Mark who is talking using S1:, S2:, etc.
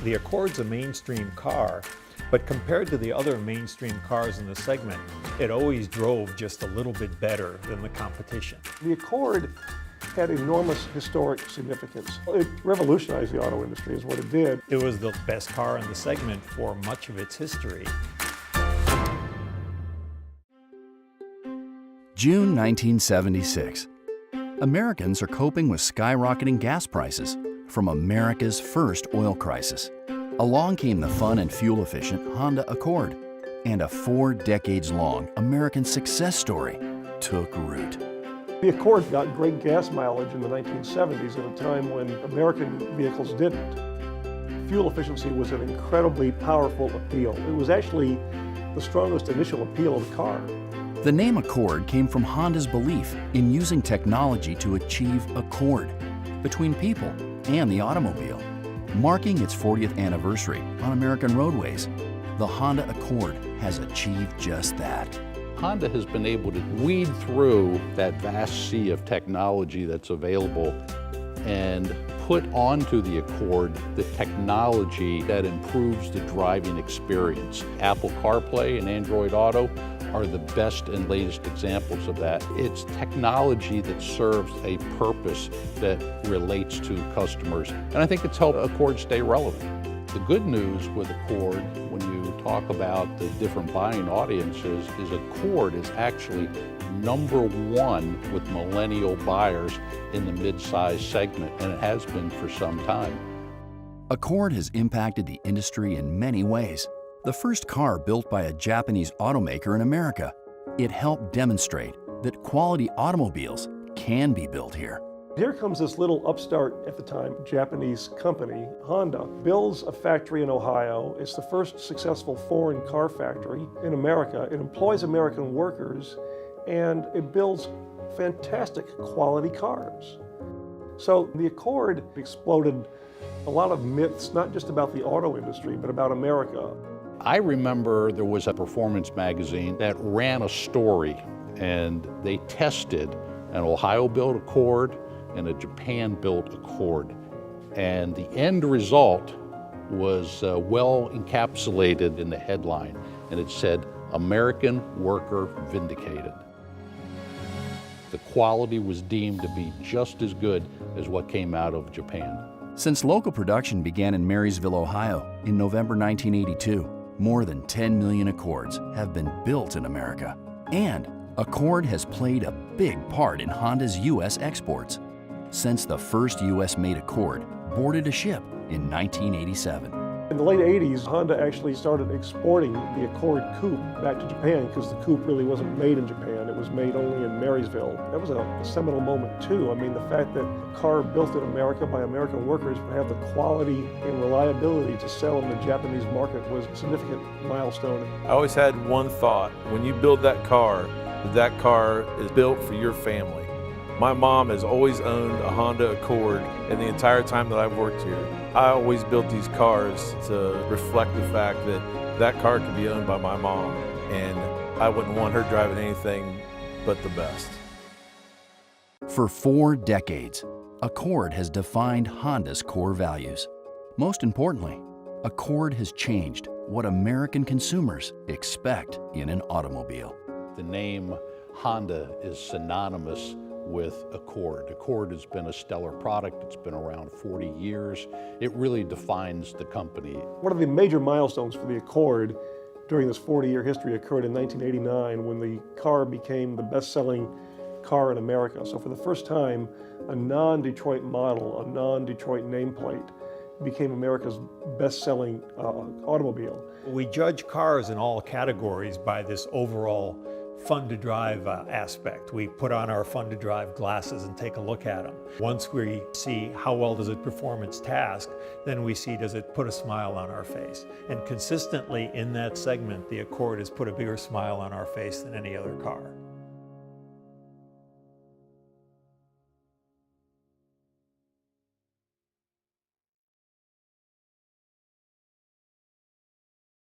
S1: The Accord's a mainstream car, but compared to the other mainstream cars in the segment, it always drove just a little bit better than the competition.
S2: The Accord had enormous historic significance. It revolutionized the auto industry is what it did.
S1: It was the best car in the segment for much of its history.
S3: June 1976. Americans are coping with skyrocketing gas prices from America's first oil crisis. Along came the fun and fuel-efficient Honda Accord, and a 4 decades-long American success story took root.
S2: The Accord got great gas mileage in the 1970s at a time when American vehicles didn't. Fuel efficiency was an incredibly powerful appeal. It was actually the strongest initial appeal of the car.
S3: The name Accord came from Honda's belief in using technology to achieve accord between people and the automobile. Marking its 40th anniversary on American roadways, the Honda Accord has achieved just that.
S4: Honda has been able to weed through that vast sea of technology that's available and put onto the Accord the technology that improves the driving experience. Apple CarPlay and Android Auto are the best and latest examples of that. It's technology that serves a purpose that relates to customers. And I think it's helped Accord stay relevant. The good news with Accord, when you talk about the different buying audiences, is Accord is actually #1 with millennial buyers in the mid-size segment, and it has been for some time.
S3: Accord has impacted the industry in many ways. The first car built by a Japanese automaker in America, it helped demonstrate that quality automobiles can be built here.
S2: Here comes this little upstart, at the time, Japanese company, Honda, builds a factory in Ohio. It's the first successful foreign car factory in America. It employs American workers, and it builds fantastic quality cars. So the Accord exploded a lot of myths, not just about the auto industry, but about America.
S4: I remember there was a performance magazine that ran a story, and they tested an Ohio-built Accord and a Japan-built Accord. And the end result was well encapsulated in the headline, and it said, "American worker vindicated." The quality was deemed to be just as good as what came out of Japan.
S3: Since local production began in Marysville, Ohio in November 1982, more than 10 million Accords have been built in America. And Accord has played a big part in Honda's U.S. exports, since the first U.S.-made Accord boarded a ship in 1987.
S2: In the late 80s, Honda actually started exporting the Accord Coupe back to Japan because the Coupe really wasn't made in Japan. It was made only in Marysville. That was a seminal moment too. I mean, the fact that a car built in America by American workers would have the quality and reliability to sell in the Japanese market was a significant milestone.
S5: I always had one thought: when you build that car is built for your family. My mom has always owned a Honda Accord, and the entire time that I've worked here, I always built these cars to reflect the fact that that car could be owned by my mom, and I wouldn't want her driving anything but the best.
S3: For 4 decades, Accord has defined Honda's core values. Most importantly, Accord has changed what American consumers expect in an automobile.
S4: The name Honda is synonymous with Accord. Accord has been a stellar product. It's been around 40 years. It really defines the company.
S2: One of the major milestones for the Accord during this 40-year history occurred in 1989 when the car became the best-selling car in America. So for the first time, a non-Detroit model, a non-Detroit nameplate, became America's best-selling automobile.
S1: We judge cars in all categories by this overall fun-to-drive aspect. We put on our fun-to-drive glasses and take a look at them. Once we see how well does it perform its task, then we see does it put a smile on our face. And consistently in that segment, the Accord has put a bigger smile on our face than any other car.